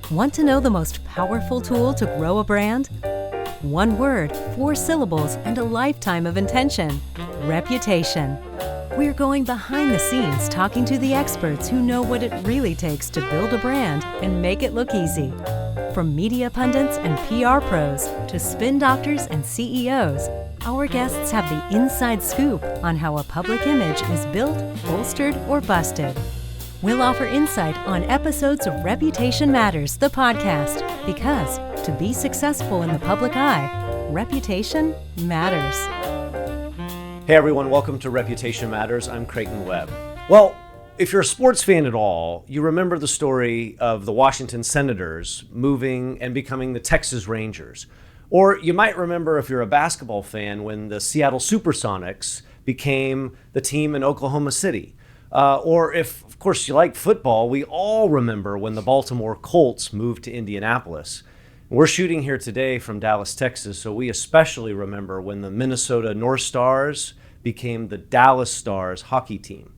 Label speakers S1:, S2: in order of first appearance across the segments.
S1: Want to know the most powerful tool to grow a brand? One word, 4 syllables, and a lifetime of intention: reputation. We're going behind the scenes talking to the experts who know what it really takes to build a brand and make it look easy. From media pundits and PR pros to spin doctors and CEOs, our guests have the inside scoop on how a public image is built, bolstered, or busted. We'll offer insight on episodes of Reputation Matters, the podcast, because to be successful in the public eye, reputation matters.
S2: Hey everyone, welcome to Reputation Matters. I'm Creighton Webb. Well, if you're a sports fan at all, you remember the story of the Washington Senators moving and becoming the Texas Rangers. Or you might remember, if you're a basketball fan, when the Seattle Supersonics became the team in Oklahoma City. Or if, of course, you like football, we all remember when the Baltimore Colts moved to Indianapolis. We're shooting here today from Dallas, Texas, so we especially remember when the Minnesota North Stars became the Dallas Stars hockey team.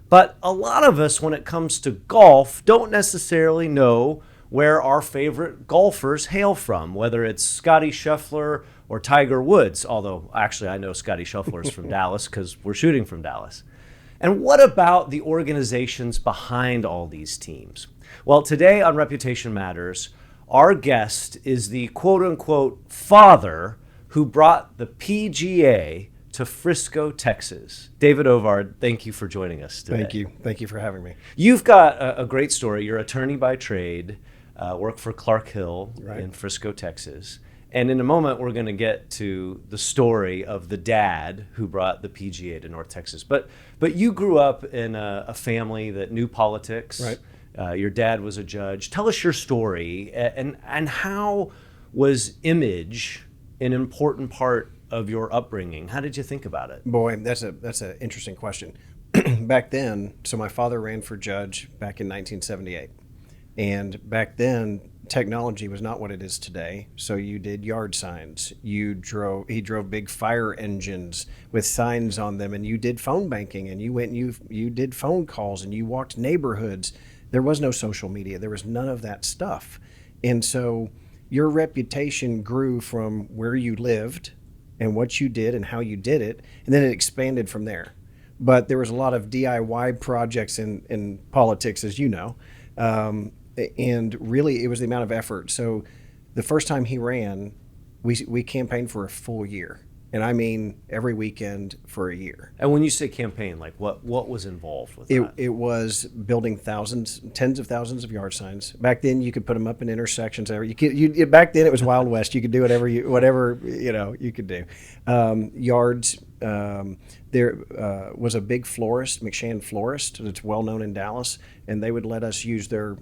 S2: But a lot of us, when it comes to golf, don't necessarily know where our favorite golfers hail from, whether it's Scottie Scheffler or Tiger Woods, although actually I know Scottie Scheffler is from Dallas because we're shooting from Dallas. And what about the organizations behind all these teams? Well, today on Reputation Matters, our guest is the quote-unquote father who brought the PGA to Frisco, Texas. David Ovard, thank you for joining us today.
S3: Thank you. Thank you for having me.
S2: You've got a great story. You're an attorney by trade, work for Clark Hill in Frisco, Texas. And in a moment, we're going to get to the story of the dad who brought the PGA to North Texas. But you grew up in a family that knew politics.
S3: Right.
S2: Your dad was a judge. Tell us your story, and how was image an important part of your upbringing? How did you think about it?
S3: Boy, that's an interesting question. Back then, so my father ran for judge back in 1978. And back then, technology was not what it is today. So you did yard signs. He drove big fire engines with signs on them, and you did phone banking, and you went and you did phone calls, and you walked neighborhoods. There was no social media. There was none of that stuff. And so your reputation grew from where you lived and what you did and how you did it, and then it expanded from there. But there was a lot of DIY projects in politics, as you know. And really, it was the amount of effort. So the first time he ran, we campaigned for a full year. And I mean every weekend for a year.
S2: And when you say campaign, like what was involved with that?
S3: It was building tens of thousands of yard signs. Back then, you could put them up in intersections. Back then, it was Wild West. You could do whatever you could do. Yards. There was a big florist, McShann Florist, that's well known in Dallas, and they would let us use their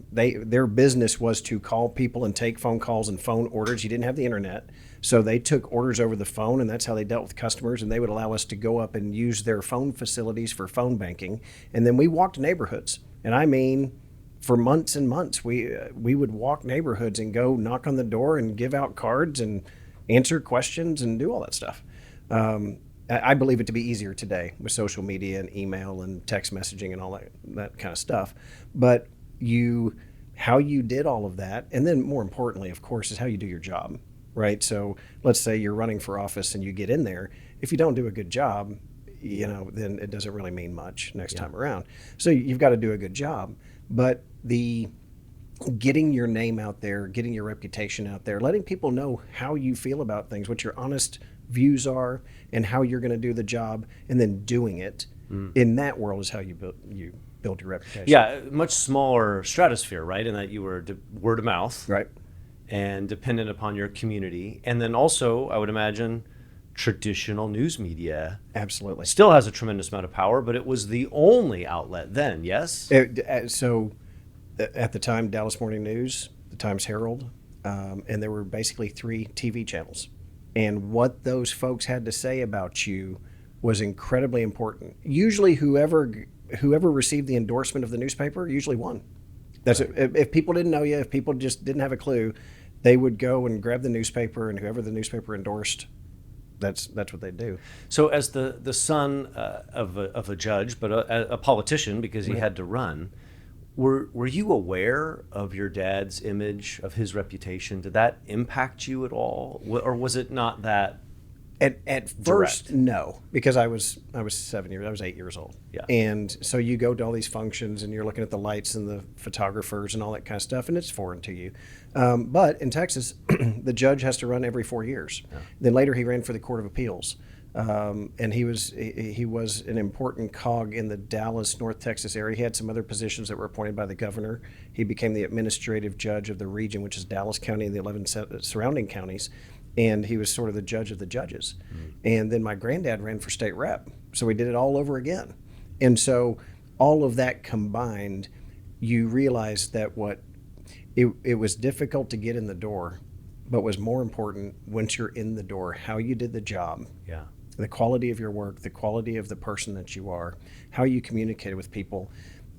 S3: business was to call people and take phone calls and phone orders. You didn't have the internet, so they took orders over the phone, and that's how they dealt with customers. And they would allow us to go up and use their phone facilities for phone banking, and then we walked neighborhoods, and I mean, for months and months, we would walk neighborhoods and go knock on the door and give out cards and answer questions and do all that stuff. I believe it to be easier today with social media and email and text messaging and all that kind of stuff. But how you did all of that, and then more importantly, of course, is how you do your job, right? So let's say you're running for office and you get in there. If you don't do a good job, then it doesn't really mean much next time around. So you've got to do a good job. But getting your name out there, getting your reputation out there, letting people know how you feel about things, what your honest views are, and how you're going to do the job, and then doing it in that world is how you build your reputation.
S2: Yeah, much smaller stratosphere, right? In that you were word of mouth,
S3: right,
S2: and dependent upon your community, and then also, I would imagine, traditional news media
S3: absolutely
S2: still has a tremendous amount of power, but it was the only outlet then. Yes.
S3: So at the time, Dallas Morning News, the Times Herald, and there were basically 3 TV channels. And what those folks had to say about you was incredibly important. Usually whoever received the endorsement of the newspaper usually won. That's right. If people didn't know you, if people just didn't have a clue, they would go and grab the newspaper, and whoever the newspaper endorsed, that's what they do.
S2: So as the son of a judge, but a politician because he had to run, Were you aware of your dad's image, of his reputation? Did that impact you at all, or was it not that?
S3: At first, no, because I was 8 years old.
S2: Yeah.
S3: And so you go to all these functions and you're looking at the lights and the photographers and all that kind of stuff, and it's foreign to you. But in Texas, the judge has to run every 4 years. Yeah. Then later he ran for the Court of Appeals. And he was an important cog in the Dallas, North Texas area. He had some other positions that were appointed by the governor. He became the administrative judge of the region, which is Dallas County and the 11 surrounding counties. And he was sort of the judge of the judges. Mm-hmm. And then my granddad ran for state rep. So we did it all over again. And so all of that combined, you realize that it was difficult to get in the door, but was more important once you're in the door, how you did the job.
S2: Yeah.
S3: The quality of your work, the quality of the person that you are, how you communicated with people,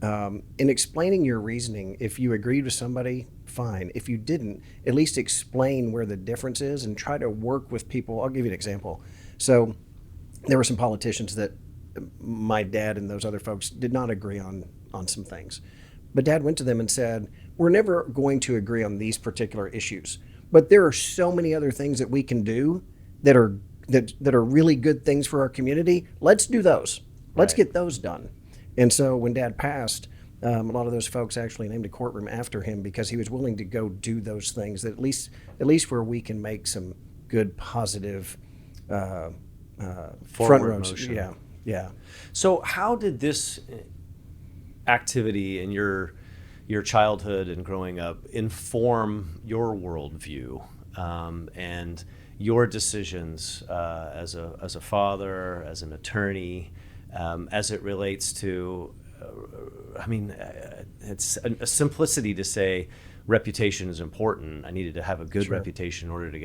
S3: in explaining your reasoning. If you agreed with somebody, fine. If you didn't, at least explain where the difference is and try to work with people. I'll give you an example. So there were some politicians that my dad and those other folks did not agree on some things. But Dad went to them and said, we're never going to agree on these particular issues, but there are so many other things that we can do that are really good things for our community. Let's do those. Let's get those done. And so when Dad passed, a lot of those folks actually named a courtroom after him because he was willing to go do those things that at least where we can make some good, positive front row motion. Yeah.
S2: So how did this activity in your childhood and growing up inform your worldview and your decisions as a father, as an attorney, as it relates to, it's a simplicity to say reputation is important. I needed to have a good reputation in order to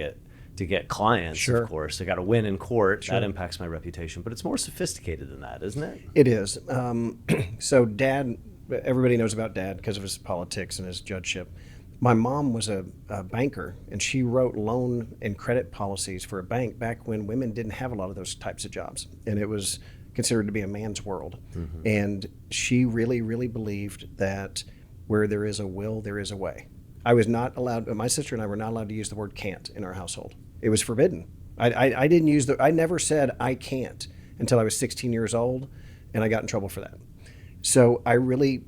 S2: get clients, of course. I got to win in court. That impacts my reputation. But it's more sophisticated than that, isn't it?
S3: It is. So Dad, everybody knows about Dad because of his politics and his judgeship. My mom was a banker, and she wrote loan and credit policies for a bank back when women didn't have a lot of those types of jobs, and it was considered to be a man's world. Mm-hmm. And she really, really believed that where there is a will, there is a way. I was not allowed, my sister and I were not allowed to use the word can't in our household. It was forbidden. I didn't use I never said I can't until I was 16 years old, and I got in trouble for that. So I really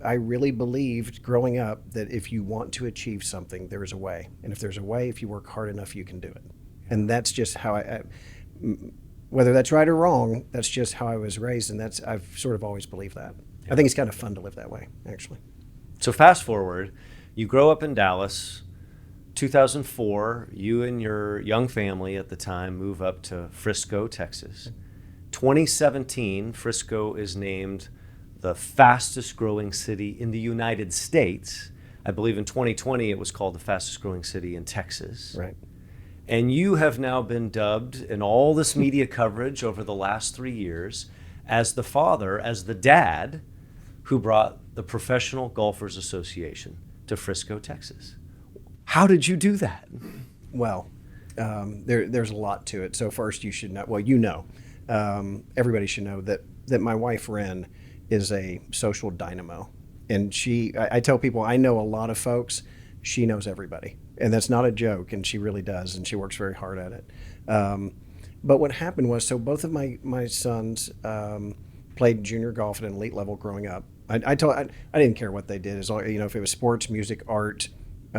S3: believed growing up that if you want to achieve something, there is a way. And if there's a way, if you work hard enough, you can do it. And that's just how whether that's right or wrong, that's just how I was raised. And I've sort of always believed that. Yeah. I think it's kind of fun to live that way, actually.
S2: So fast forward, you grow up in Dallas, 2004, you and your young family at the time move up to Frisco, Texas. 2017, Frisco is named the fastest growing city in the United States. I believe in 2020 it was called the fastest growing city in Texas.
S3: Right.
S2: And you have now been dubbed in all this media coverage over the last 3 years as the father, as the dad who brought the Professional Golfers Association to Frisco, Texas. How did you do that?
S3: Well, there's a lot to it. So first you should know, everybody should know that my wife, Ren, is a social dynamo. And I tell people, I know a lot of folks, she knows everybody. And that's not a joke, and she really does, and she works very hard at it. But what happened was, so both of my sons played junior golf at an elite level growing up. I didn't care what they did, as long, if it was sports, music, art,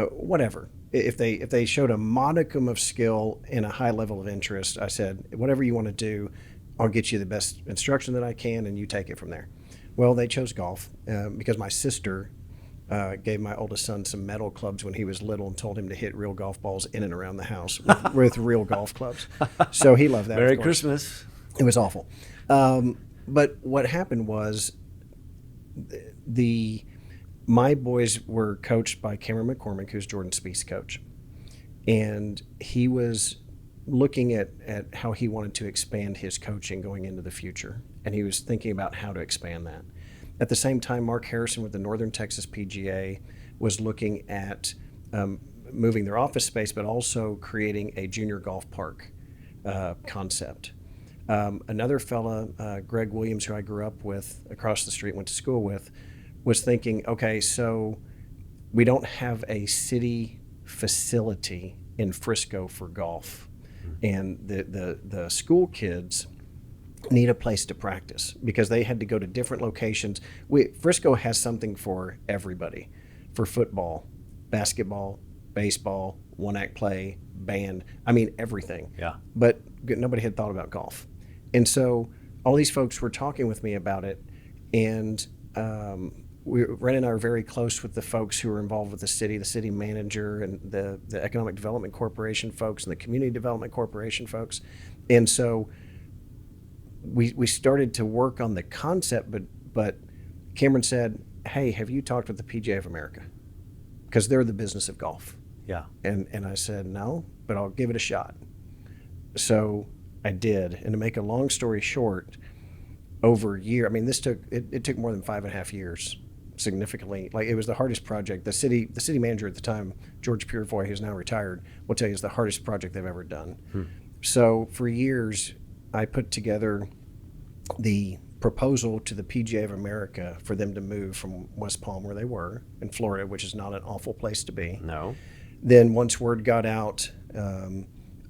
S3: whatever. If they showed a modicum of skill and a high level of interest, I said, whatever you want to do, I'll get you the best instruction that I can, and you take it from there. Well, they chose golf because my sister gave my oldest son some metal clubs when he was little and told him to hit real golf balls in and around the house with real golf clubs. So he loved that.
S2: Merry Christmas.
S3: It was awful. But what happened was my boys were coached by Cameron McCormick, who's Jordan Spieth's coach. And he was looking at how he wanted to expand his coaching going into the future. And he was thinking about how to expand that. At the same time, Mark Harrison with the Northern Texas PGA was looking at moving their office space, but also creating a junior golf park concept. Another fella, Greg Williams, who I grew up with across the street, went to school with, was thinking, okay, so we don't have a city facility in Frisco for golf, and the school kids need a place to practice because they had to go to different locations. Frisco has something for everybody, for football, basketball, baseball, one-act play, band. I mean, everything.
S2: Yeah.
S3: But nobody had thought about golf. And so all these folks were talking with me about it, and Ren and I are very close with the folks who are involved with the city manager and the Economic Development Corporation folks and the Community Development Corporation folks. And so we started to work on the concept, but Cameron said, hey, have you talked with the PGA of America? Because they're the business of golf.
S2: Yeah.
S3: And I said, no, but I'll give it a shot. So I did. And to make a long story short, over a year, I mean, it took more than 5.5 years, significantly. Like, it was the hardest project. The city manager at the time, George Purefoy, who's now retired, will tell you it's the hardest project they've ever done. So for years, I put together the proposal to the PGA of America for them to move from West Palm, where they were, in Florida, which is not an awful place to be.
S2: No.
S3: Then once word got out,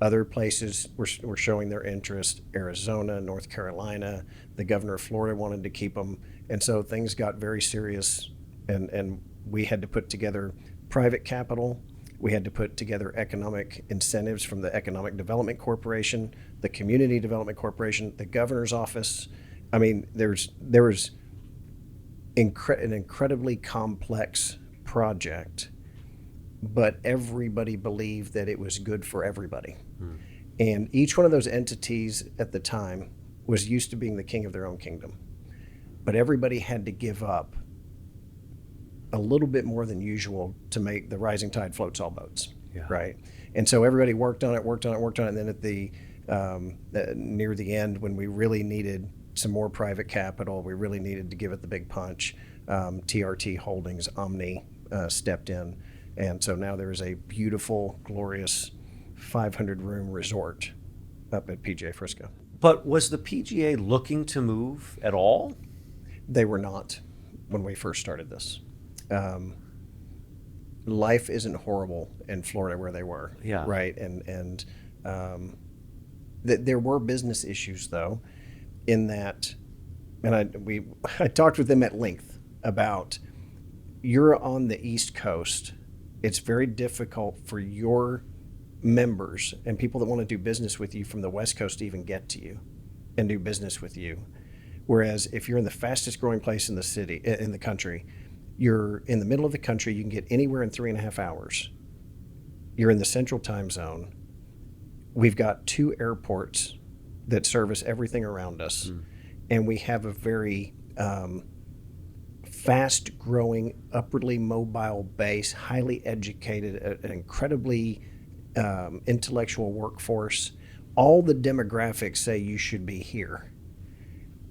S3: other places were showing their interest. Arizona, North Carolina, the governor of Florida wanted to keep them. And so things got very serious, and we had to put together private capital. We had to put together economic incentives from the Economic Development Corporation, the Community Development Corporation, the governor's office. I mean, there was an incredibly complex project, but everybody believed that it was good for everybody. And each one of those entities at the time was used to being the king of their own kingdom. But everybody had to give up a little bit more than usual to make the rising tide floats all boats, right? And so everybody worked on it, and then at the near the end, when we really needed some more private capital, we really needed to give it the big punch, TRT Holdings, Omni stepped in. And so now there is a beautiful, glorious 500-room resort up at PGA Frisco.
S2: But was the PGA looking to move at all?
S3: They were not when we first started this. Life isn't horrible in Florida where they were, right? And there were business issues, though, in that, and I talked with them at length about, you're on the East Coast. It's very difficult for your members and people that want to do business with you from the West Coast to even get to you and do business with you. Whereas if you're in the fastest growing place in the country, you're in the middle of the country, you can get anywhere in 3.5 hours. You're in the central time zone. We've got 2 airports that service everything around us. And we have a very fast growing, upwardly mobile base, highly educated, an incredibly intellectual workforce. All the demographics say you should be here.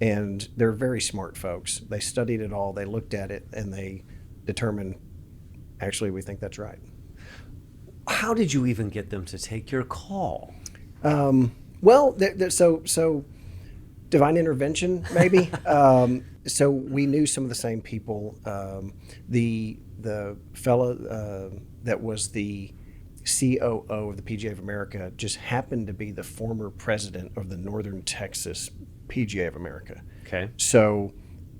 S3: And they're very smart folks. They studied it all, they looked at it, and they determined, actually, we think that's right.
S2: How did you even get them to take your call?
S3: Well, so divine intervention, maybe. So we knew some of the same people. The fellow that was the COO of the PGA of America just happened to be the former president of the Northern Texas PGA of America.
S2: Okay.
S3: So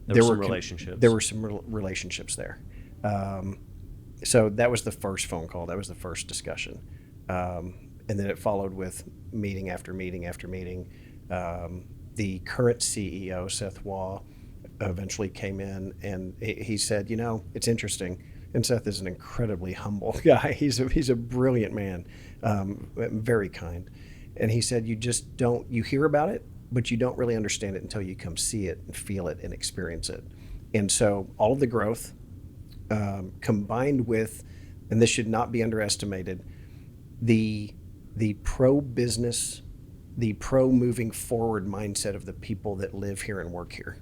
S2: there were some relationships.
S3: There were some relationships there. So that was the first phone call. That was the first discussion. And then it followed with meeting after meeting after meeting. The current CEO, Seth Waugh, eventually came in, and he said, it's interesting. And Seth is an incredibly humble guy. He's a brilliant man, very kind. And he said, you hear about it, but you don't really understand it until you come see it and feel it and experience it. And so all of the growth combined with, and this should not be underestimated, the pro-business, the pro-moving forward mindset of the people that live here and work here.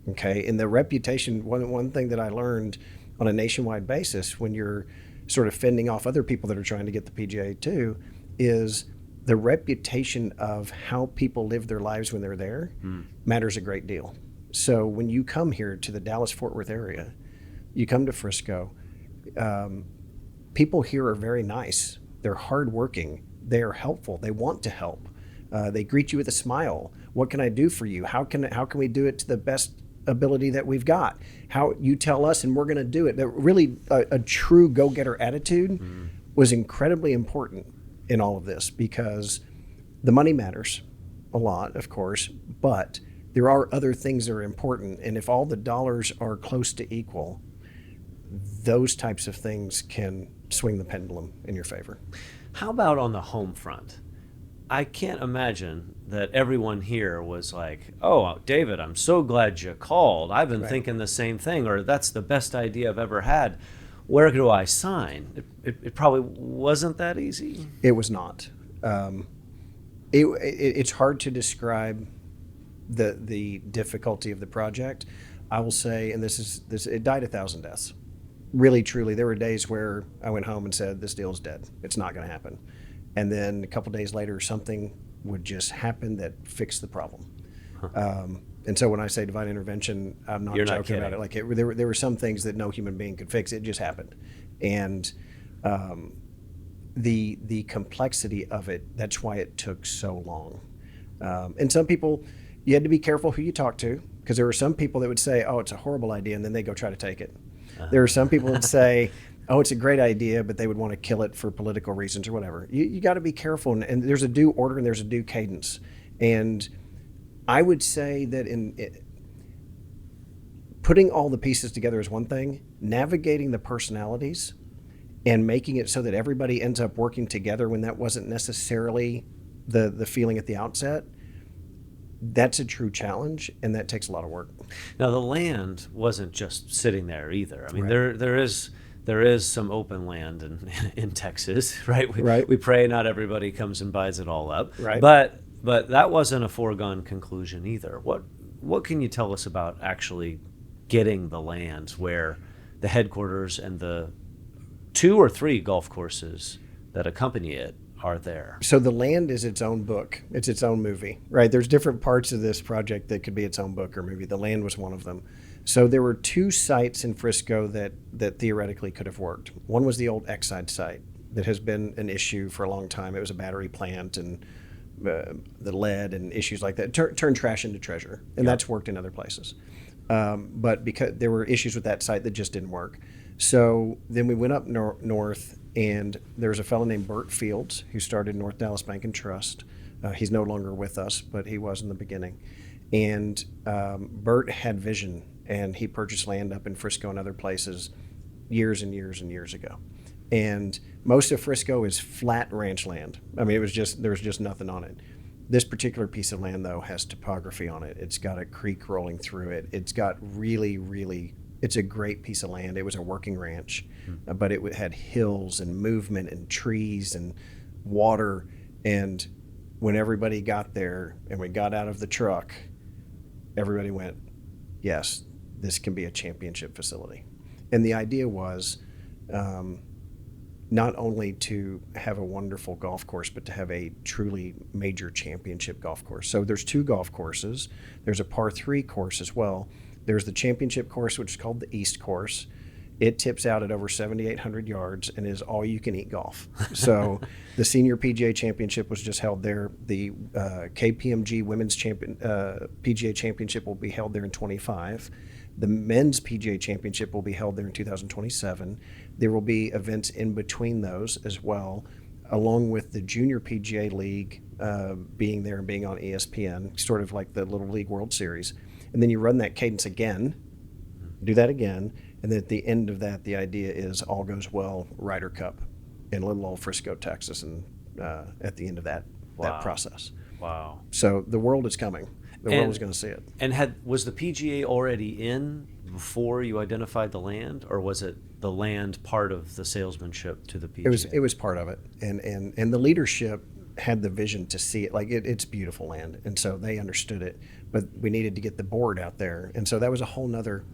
S3: Okay, and the reputation, one thing that I learned on a nationwide basis when you're sort of fending off other people that are trying to get the PGA too, is the reputation of how people live their lives when they're there matters a great deal. So when you come here to the Dallas-Fort Worth area, You come to Frisco, people here are very nice. They're hardworking. They're helpful. They want to help. They greet you with a smile. What can I do for you? How can we do it to the best ability that we've got? How you tell us and we're going to do it. That really a true go-getter attitude was incredibly important in all of this, because the money matters a lot, of course, but there are other things that are important. And if all the dollars are close to equal, those types of things can swing the pendulum in your favor.
S2: How about on the home front? I can't imagine that everyone here was like, oh, David, I'm so glad you called. I've been thinking the same thing, or that's the best idea I've ever had. Where do I sign? It probably wasn't that easy.
S3: It was not. It's hard to describe the difficulty of the project. I will say, and this it died 1,000 deaths. Really, truly, there were days where I went home and said, this deal's dead. It's not going to happen. And then a couple days later, something would just happen that fixed the problem. And so when I say divine intervention, I'm not joking about it. Like there were some things that no human being could fix. It just happened. And the complexity of it, that's why it took so long. And some people, you had to be careful who you talk to, because there were some people that would say, oh, it's a horrible idea, and then they go try to take it. There are some people that say, oh, it's a great idea, but they would want to kill it for political reasons or whatever. You got to be careful, and there's a due order and there's a due cadence. And I would say that putting all the pieces together is one thing, navigating the personalities and making it so that everybody ends up working together when that wasn't necessarily the feeling at the outset, that's a true challenge, and that takes a lot of work.
S2: Now, the land wasn't just sitting there either. I mean, there is some open land in Texas, right? We pray not everybody comes and buys it all up.
S3: Right.
S2: But that wasn't a foregone conclusion either. What can you tell us about actually getting the land where the headquarters and the 2 or 3 golf courses that accompany it are there? So
S3: the land is its own book. It's its own movie, right? There's different parts of this project that could be its own book or movie. The land was one of them. So there were 2 sites in Frisco that theoretically could have worked. One was the old Exide site that has been an issue for a long time. It was a battery plant, and the lead and issues like that turned trash into treasure, and that's worked in other places. But because there were issues with that site that just didn't work. So then we went up north, and there was a fellow named Bert Fields who started North Dallas Bank and Trust. He's no longer with us, but he was in the beginning. And Bert had vision, and he purchased land up in Frisco and other places years and years and years ago. And most of Frisco is flat ranch land. I mean, there was just nothing on it. This particular piece of land, though, has topography on it. It's got a creek rolling through it. It's got it's a great piece of land. It was a working ranch, but it had hills and movement and trees and water. And when everybody got there and we got out of the truck, everybody went, yes, this can be a championship facility. And the idea was not only to have a wonderful golf course, but to have a truly major championship golf course. So there's 2 golf courses. There's a par 3 course as well. There's the championship course, which is called the East Course. It tips out at over 7,800 yards and is all-you-can-eat golf. So the Senior PGA Championship was just held there. The KPMG Women's PGA Championship will be held there in 25. The Men's PGA Championship will be held there in 2027. There will be events in between those as well, along with the Junior PGA League being there and being on ESPN, sort of like the Little League World Series. And then you run that cadence again, do that again, and then at the end of that, the idea is all goes well, Ryder Cup in little old Frisco, Texas, and at the end of that process.
S2: Wow.
S3: So the world is coming. The world is going to see it.
S2: And was the PGA already in before you identified the land, or was it the land part of the salesmanship to the PGA?
S3: It was part of it, and the leadership had the vision to see it. Like it's beautiful land, and so they understood it. But we needed to get the board out there, and so that was a whole nother.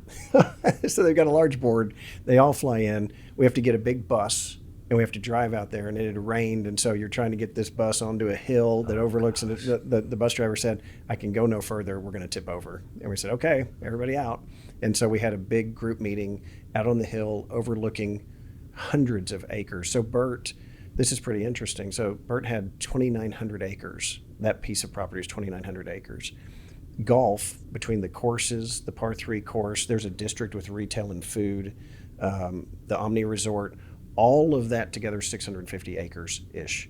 S3: So they've got a large board. They all fly in. We have to get a big bus and we have to drive out there, and it had rained, and so you're trying to get this bus onto a hill that overlooks, and the bus driver said, I can go no further, we're going to tip over. And we said, okay, everybody out. And so we had a big group meeting out on the hill overlooking hundreds of acres. So Bert, this is pretty interesting. So Bert had 2,900 acres. That piece of property is 2,900 acres. Golf, between the courses, the par 3 course, there's a district with retail and food, the Omni Resort, all of that together is 650 acres-ish.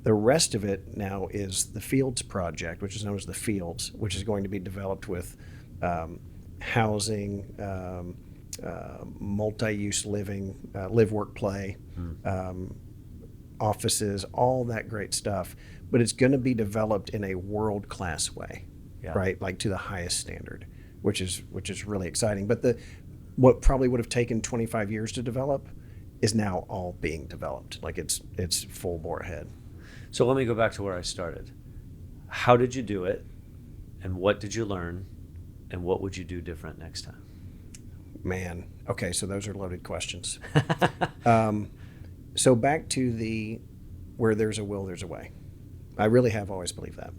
S3: The rest of it now is the Fields project, which is known as the Fields, which is going to be developed with housing, multi-use living, live, work, play, offices, all that great stuff. But it's going to be developed in a world-class way, right? Like to the highest standard, which is really exciting. But what probably would have taken 25 years to develop is now all being developed. Like it's full bore ahead.
S2: So let me go back to where I started. How did you do it? And what did you learn? And what would you do different next time?
S3: Man, okay, so those are loaded questions. So back to where there's a will, there's a way. I really have always believed that.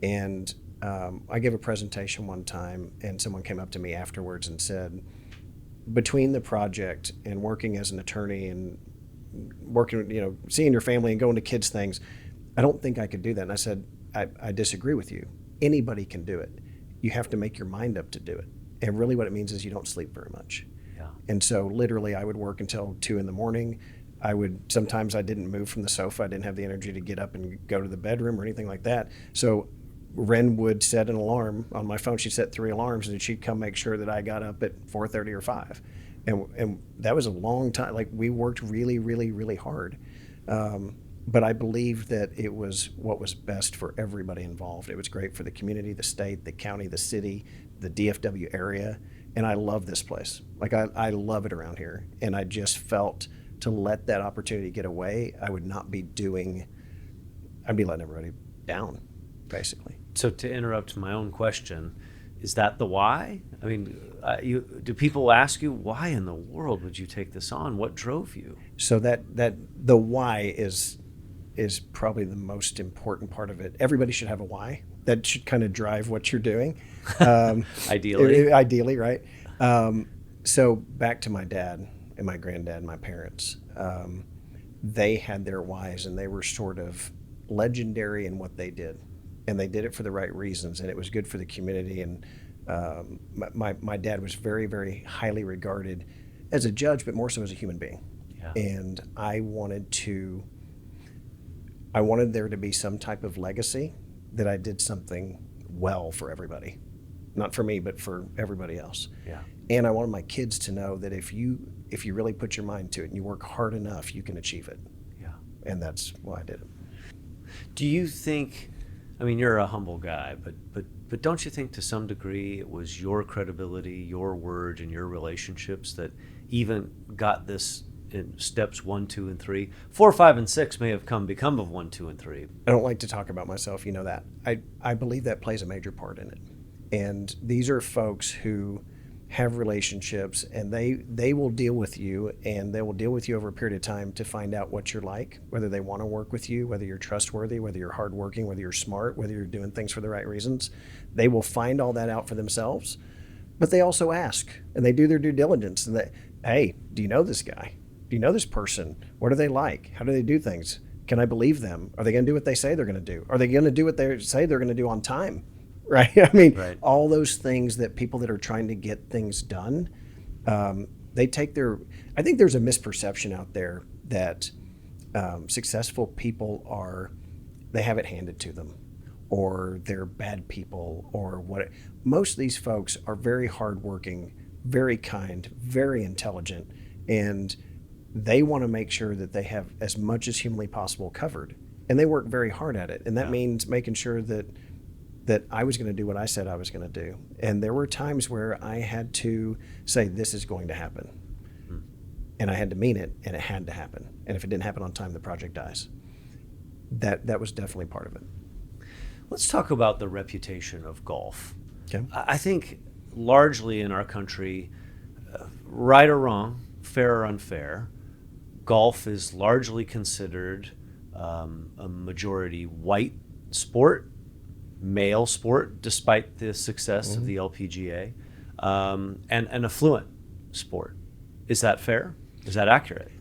S3: And I gave a presentation one time, and someone came up to me afterwards and said, between the project and working as an attorney and working, seeing your family and going to kids' things, I don't think I could do that. And I said, I disagree with you. Anybody can do it. You have to make your mind up to do it. And really what it means is you don't sleep very much.
S2: Yeah.
S3: And so literally I would work until 2 a.m. Sometimes I didn't move from the sofa. I didn't have the energy to get up and go to the bedroom or anything like that. So Ren would set an alarm on my phone. She'd set 3 alarms, and she'd come make sure that I got up at 4:30 or 5. And that was a long time. Like, we worked really, really, really hard. But I believed that it was what was best for everybody involved. It was great for the community, the state, the county, the city, the DFW area. And I love this place. Like, I love it around here. And I just felt to let that opportunity get away, I'd be letting everybody down, basically.
S2: So to interrupt my own question, is that the why? I mean, do people ask you, why in the world would you take this on? What drove you?
S3: So that the why is probably the most important part of it. Everybody should have a why. That should kind of drive what you're doing.
S2: Ideally,
S3: right? So back to my dad and my granddad and my parents. They had their whys, and they were sort of legendary in what they did. And they did it for the right reasons, and it was good for the community. And my dad was very, very highly regarded as a judge, but more so as a human being.
S2: Yeah.
S3: And I wanted there to be some type of legacy that I did something well for everybody. Not for me, but for everybody else.
S2: Yeah.
S3: And I wanted my kids to know that if you really put your mind to it and you work hard enough, you can achieve it.
S2: Yeah.
S3: And that's why I did it.
S2: Do you think, I mean, you're a humble guy, but don't you think to some degree it was your credibility, your word, and your relationships that even got this in steps 1, 2, and 3? 4, 5, and 6 may have become of 1, 2, and 3.
S3: I don't like to talk about myself, you know that. I believe that plays a major part in it. And these are folks who have relationships, and they will deal with you, and they will deal with you over a period of time to find out what you're like, whether they want to work with you, whether you're trustworthy, whether you're hardworking, whether you're smart, whether you're doing things for the right reasons. They will find all that out for themselves, but they also ask, and they do their due diligence, and hey, do you know this guy? Do you know this person? What are they like? How do they do things? Can I believe them? Are they going to do what they say they're going to do? Are they going to do what they say they're going to do on time? Right? I mean,
S2: right.
S3: All those things that people that are trying to get things done, they take I think there's a misperception out there that successful people they have it handed to them, or they're bad people, or what. Most of these folks are very hardworking, very kind, very intelligent, and they want to make sure that they have as much as humanly possible covered. And they work very hard at it. And that means making sure that I was going to do what I said I was going to do. And there were times where I had to say, this is going to happen. And I had to mean it, and it had to happen. And if it didn't happen on time, the project dies. That was definitely part of it.
S2: Let's talk about the reputation of golf.
S3: Okay.
S2: I think largely in our country, right or wrong, fair or unfair, golf is largely considered a majority white sport, male sport, despite the success of the LPGA, and an affluent sport. Is that fair? Is that accurate?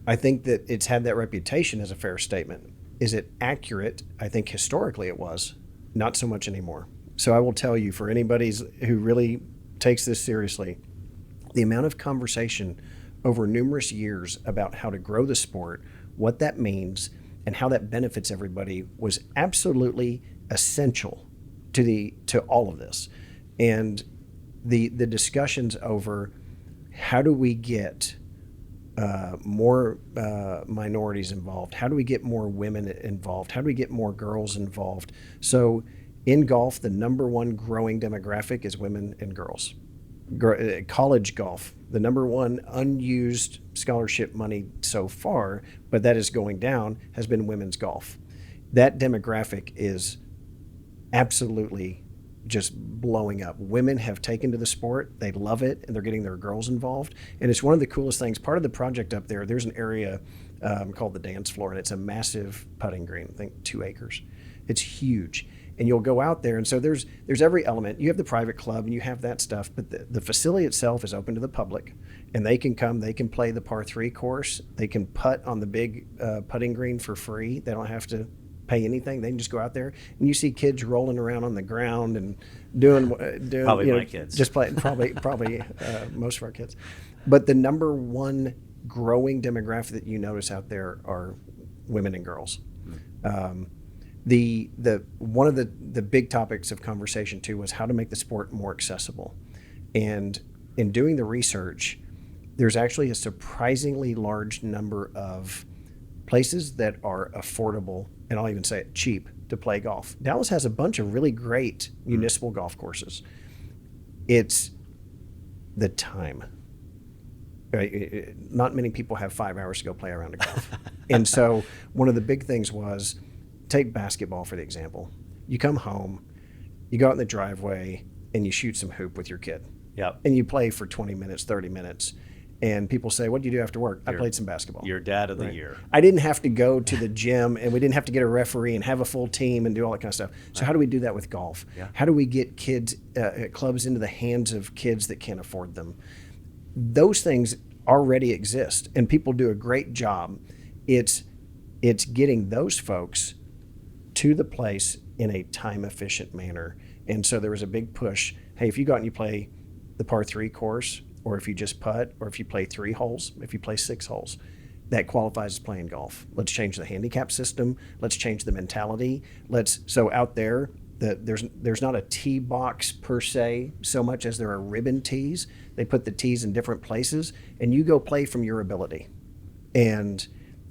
S3: I think that it's had that reputation as a fair statement. Is it accurate? I think historically it was, not so much anymore. So I will tell you, for anybody who really takes this seriously, the amount of conversation over numerous years about how to grow the sport, what that means, and how that benefits everybody was absolutely essential to all of this. And the discussions over how do we get more minorities involved? How do we get more women involved? How do we get more girls involved? So in golf, the number one growing demographic is women and girls. College golf, the number one unused scholarship money so far, but that is going down, has been women's golf. That demographic is absolutely just blowing up. Women have taken to the sport. They love it, and they're getting their girls involved. And it's one of the coolest things. Part of the project up there's an area called the dance floor, and it's a massive putting green, I think 2 acres. It's huge. And you'll go out there, and so there's every element. You have the private club, and you have that stuff, but the facility itself is open to the public, and they can come, they can play the par 3 course, they can putt on the big putting green for free. They don't have to pay anything. They can just go out there, and you see kids rolling around on the ground and doing
S2: probably my kids,
S3: just playing, probably most of our kids. But the number one growing demographic that you notice out there are women and girls. The one of the big topics of conversation too was how to make the sport more accessible. And in doing the research, there's actually a surprisingly large number of places that are affordable, and I'll even say it, cheap, to play golf. Dallas has a bunch of really great municipal golf courses. It's the time. Right? Not many people have 5 hours to go play around a golf. And so one of the big things was, take basketball for the example. You come home, you go out in the driveway, and you shoot some hoop with your kid.
S2: Yep.
S3: And you play for 20 minutes, 30 minutes. And people say, what do you do after work? I played some basketball.
S2: Your dad of the year.
S3: I didn't have to go to the gym, and we didn't have to get a referee and have a full team and do all that kind of stuff. So how do we do that with golf?
S2: Yeah.
S3: How do we get kids, clubs into the hands of kids that can't afford them? Those things already exist, and people do a great job. It's getting those folks to the place in a time-efficient manner. And so there was a big push. Hey, if you go out and you play the par 3 course, or if you just putt, or if you play 3 holes, if you play 6 holes, that qualifies as playing golf. Let's change the handicap system. Let's change the mentality. So out there, there's not a tee box per se so much as there are ribbon tees. They put the tees in different places, and you go play from your ability. And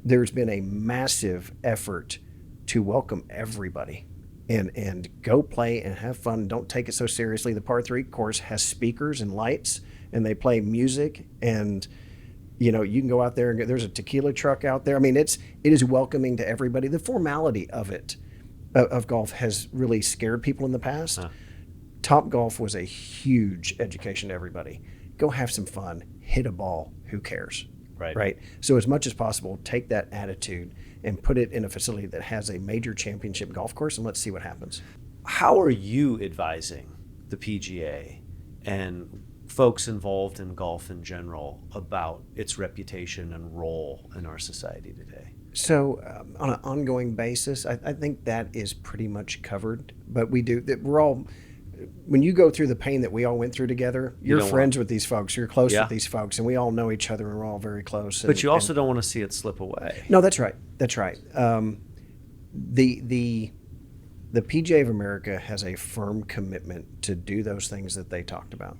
S3: there's been a massive effort to welcome everybody and go play and have fun. Don't take it so seriously. The par 3 course has speakers and lights, and they play music, and you can go out there and there's a tequila truck out there. I mean, it is welcoming to everybody. The formality of it, of golf, has really scared people in the past. Top Golf was a huge education to everybody. Go have some fun, hit a ball, who cares? Right. So as much as possible, take that attitude and put it in a facility that has a major championship golf course, and let's see what happens.
S2: How are you advising the PGA and folks involved in golf in general about its reputation and role in our society today?
S3: So on an ongoing basis, I think that is pretty much covered. But we're all, when you go through the pain that we all went through together, you're friends with these folks, you're close with these folks, and we all know each other, and we're all very close.
S2: But you also don't want to see it slip away.
S3: No, that's right. That's right. The PGA of America has a firm commitment to do those things that they talked about,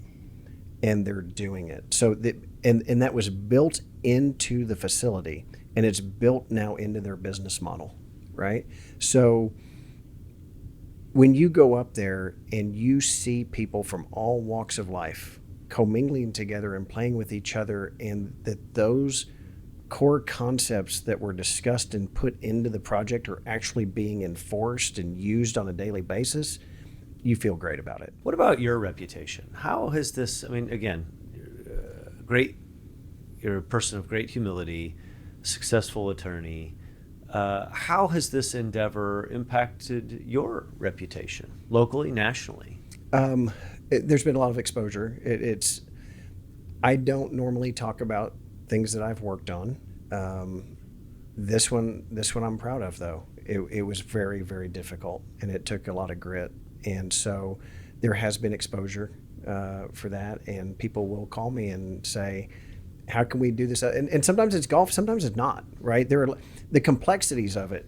S3: and they're doing it. So and that was built into the facility, and it's built now into their business model, right? So when you go up there and you see people from all walks of life commingling together and playing with each other, and that those core concepts that were discussed and put into the project are actually being enforced and used on a daily basis, you feel great about it.
S2: What about your reputation? How has this, I mean, again, great You're a person of great humility, a successful attorney. How has this endeavor impacted your reputation locally, nationally?
S3: There's been a lot of exposure. I don't normally talk about things that I've worked on. This one I'm proud of, though. It was very, very difficult, and it took a lot of grit. And so there has been exposure for that, and people will call me and say, how can we do this? And sometimes it's golf, sometimes it's not, right? There are the complexities of it,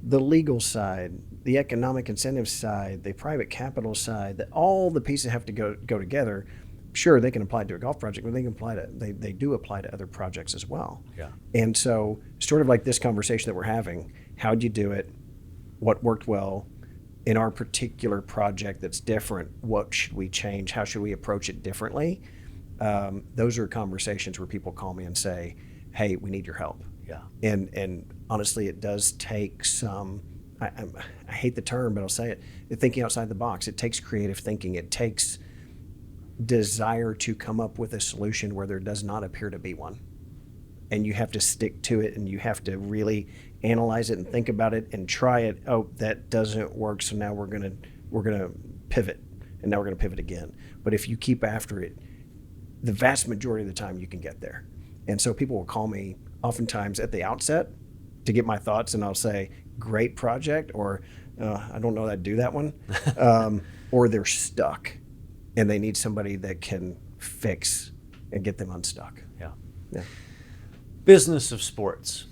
S3: the legal side, the economic incentive side, the private capital side, that all the pieces have to go together. Sure, they can apply to a golf project, but they do apply to other projects as well.
S2: Yeah.
S3: And so sort of like this conversation that we're having, how'd you do it? What worked well? In our particular project that's different, what should we change? How should we approach it differently? Those are conversations where people call me and say, hey, we need your help.
S2: Yeah.
S3: And honestly, it does take some, I hate the term, but I'll say it, thinking outside the box. It takes creative thinking. It takes desire to come up with a solution where there does not appear to be one. And you have to stick to it, and you have to really analyze it and think about it and try it. Oh, that doesn't work, so now we're gonna pivot, and now we're gonna pivot again. But if you keep after it, the vast majority of the time you can get there. And so people will call me oftentimes at the outset to get my thoughts, and I'll say, great project, or I don't know that I'd do that one, or they're stuck and they need somebody that can fix and get them unstuck.
S2: Yeah.
S3: Yeah.
S2: Business of sports.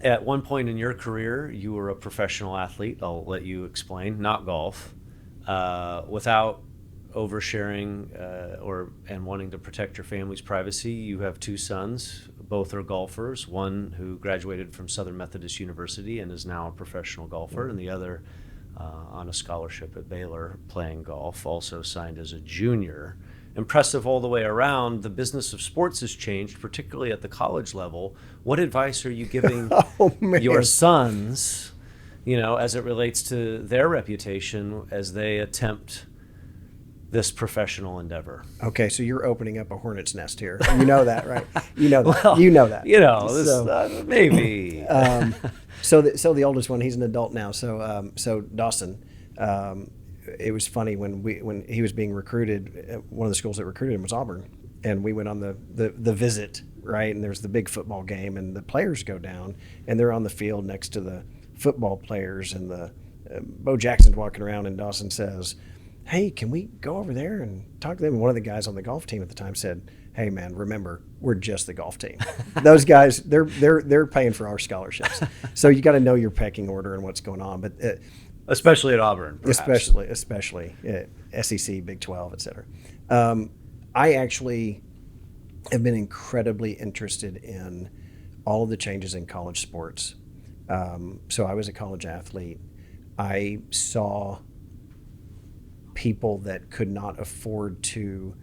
S2: At one point in your career, you were a professional athlete. I'll let you explain, not golf, without oversharing and wanting to protect your family's privacy. You have two sons. Both are golfers. One who graduated from Southern Methodist University and is now a professional golfer, and the other on a scholarship at Baylor playing golf, also signed as a junior. Impressive all the way around. The business of sports has changed, particularly at the college level. What advice are you giving your sons, as it relates to their reputation as they attempt this professional endeavor?
S3: Okay, so you're opening up a hornet's nest here. You know that, right? You know that. Well, you know that.
S2: Maybe.
S3: So the oldest one, he's an adult now. So Dawson. It was funny when he was being recruited. One of the schools that recruited him was Auburn, and we went on the visit, right? And there's the big football game, and the players go down, and they're on the field next to the football players, and the Bo Jackson's walking around, and Dawson says, "Hey, can we go over there and talk to them?" And one of the guys on the golf team at the time said, "Hey, man, remember, we're just the golf team. Those guys, they're paying for our scholarships. So you got to know your pecking order and what's going on." But
S2: especially at Auburn, perhaps.
S3: especially SEC, Big 12, et cetera. I actually have been incredibly interested in all of the changes in college sports. So I was a college athlete. I saw people that could not afford to.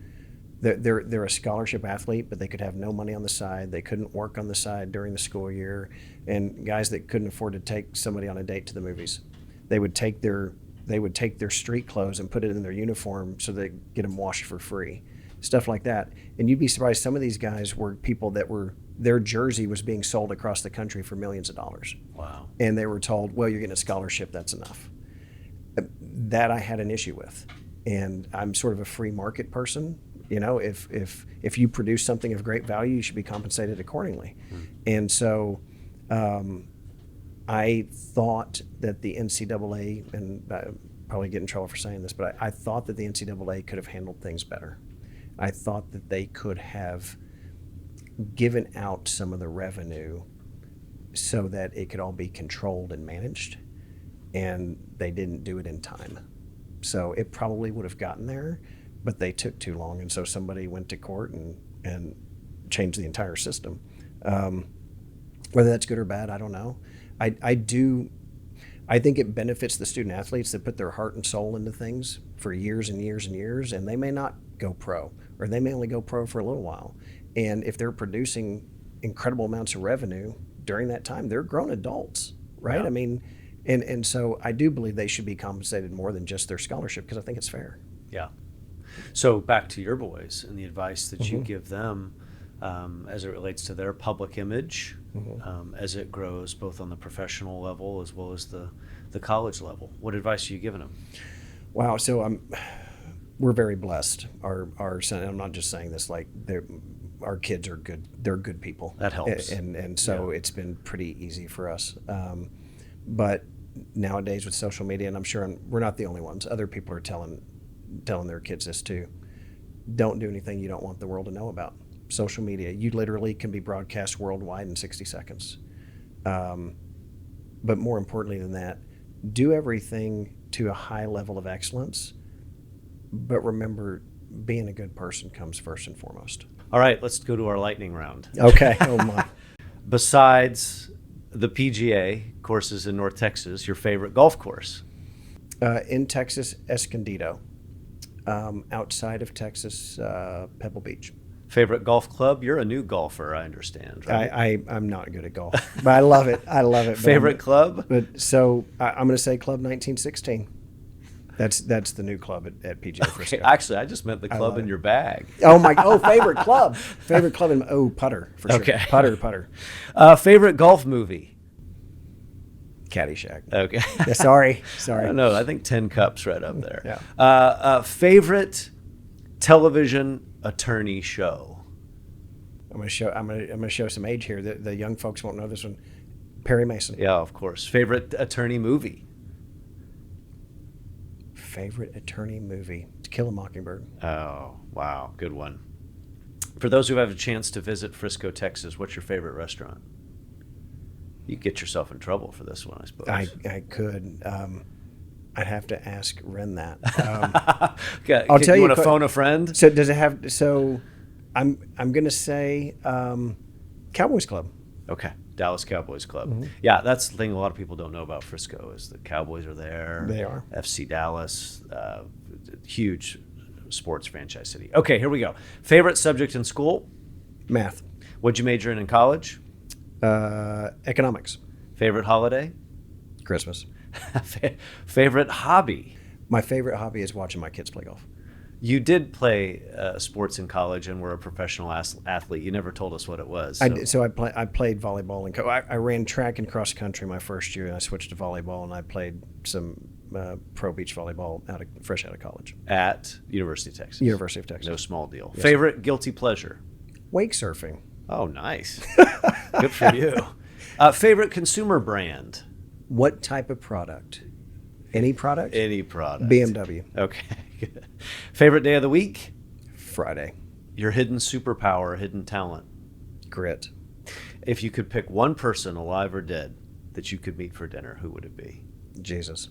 S3: They're a scholarship athlete, but they could have no money on the side. They couldn't work on the side during the school year, and guys that couldn't afford to take somebody on a date to the movies. They would take their street clothes and put it in their uniform so they get them washed for free, stuff like that. And you'd be surprised, some of these guys were people that their jersey was being sold across the country for millions of dollars.
S2: Wow.
S3: And they were told, well, you're getting a scholarship, that's enough. That I had an issue with. And I'm sort of a free market person. If you produce something of great value, you should be compensated accordingly. And so I thought that the NCAA, and I probably get in trouble for saying this, but I thought that the NCAA could have handled things better. I thought that they could have given out some of the revenue so that it could all be controlled and managed, and they didn't do it in time. So it probably would have gotten there, but they took too long, and so somebody went to court and changed the entire system. Whether that's good or bad, I don't know. I think it benefits the student athletes that put their heart and soul into things for years and years and years, and they may not go pro, or they may only go pro for a little while. And if they're producing incredible amounts of revenue during that time, they're grown adults, right?
S2: Yeah.
S3: I mean, and so I do believe they should be compensated more than just their scholarship, because I think it's fair.
S2: Yeah. So back to your boys and the advice that you give them. as it relates to their public image, as it grows both on the professional level as well as the college level. What advice are you giving them?
S3: Wow. So we're very blessed. Our son, I'm not just saying this, like our kids are good. They're good people.
S2: That helps.
S3: And so it's been pretty easy for us. But nowadays with social media, and I'm sure we're not the only ones, other people are telling their kids this too. Don't do anything you don't want the world to know about. Social media, you literally can be broadcast worldwide in 60 seconds. But more importantly than that, do everything to a high level of excellence. But remember, being a good person comes first and foremost.
S2: All right, let's go to our lightning round.
S3: Okay. Oh my.
S2: Besides the PGA courses in North Texas, your favorite golf course?
S3: In Texas, Escondido. Outside of Texas, Pebble Beach.
S2: Favorite golf club? You're a new golfer, I understand, right?
S3: I'm not good at golf, but I love it. I love it.
S2: Favorite club?
S3: But so I'm going to say Club 1916. That's the new club at PGA Frisco.
S2: Okay, actually, I just meant the club in your bag.
S3: Favorite club. Favorite club in putter for sure.
S2: Okay.
S3: Putter.
S2: Favorite golf movie?
S3: Caddyshack.
S2: Okay.
S3: Yeah, sorry.
S2: No, I think 10 Cups right up there.
S3: Yeah.
S2: Favorite television attorney show?
S3: I'm gonna show some age here. The young folks won't know this one. Perry Mason.
S2: Yeah, of course. Favorite attorney movie?
S3: Favorite attorney movie? To Kill a Mockingbird.
S2: Oh, wow. Good one. For those who have a chance to visit Frisco, Texas, what's your favorite restaurant? You get yourself in trouble for this one, I suppose.
S3: I could. I'd have to ask Ren that.
S2: Okay,
S3: I'll tell you.
S2: You want to phone a friend?
S3: So does it have? So I'm going to say Cowboys Club.
S2: Okay, Dallas Cowboys Club.
S3: Mm-hmm.
S2: Yeah, that's the thing a lot of people don't know about Frisco is the Cowboys are there.
S3: They are.
S2: FC Dallas, huge sports franchise city. Okay, here we go. Favorite subject in school?
S3: Math.
S2: What'd you major in college?
S3: Economics.
S2: Favorite holiday?
S3: Christmas.
S2: Favorite hobby?
S3: My favorite hobby is watching my kids play golf.
S2: You did play sports in college and were a professional athlete. You never told us what it was. So.
S3: I played volleyball and I ran track and cross country my first year, and I switched to volleyball, and I played some pro beach volleyball fresh out of college
S2: At University of Texas.
S3: University of Texas.
S2: No small deal.
S3: Yes,
S2: Favorite guilty pleasure?
S3: Wake surfing.
S2: Oh, nice. Good for you. Favorite consumer brand?
S3: What type of product? Any product?
S2: Any product.
S3: BMW.
S2: Okay. Good. Favorite day of the week?
S3: Friday.
S2: Your hidden superpower, hidden talent?
S3: Grit.
S2: If you could pick one person, alive or dead, that you could meet for dinner, who would it be?
S3: Jesus.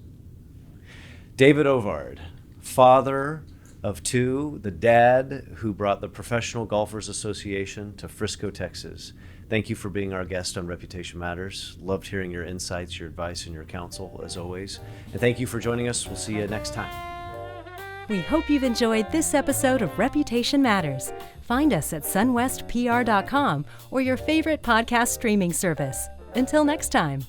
S2: David Ovard, father of two, the dad who brought the Professional Golfers Association to Frisco, Texas. Thank you for being our guest on Reputation Matters. Loved hearing your insights, your advice, and your counsel, as always. And thank you for joining us. We'll see you next time.
S1: We hope you've enjoyed this episode of Reputation Matters. Find us at sunwestpr.com or your favorite podcast streaming service. Until next time.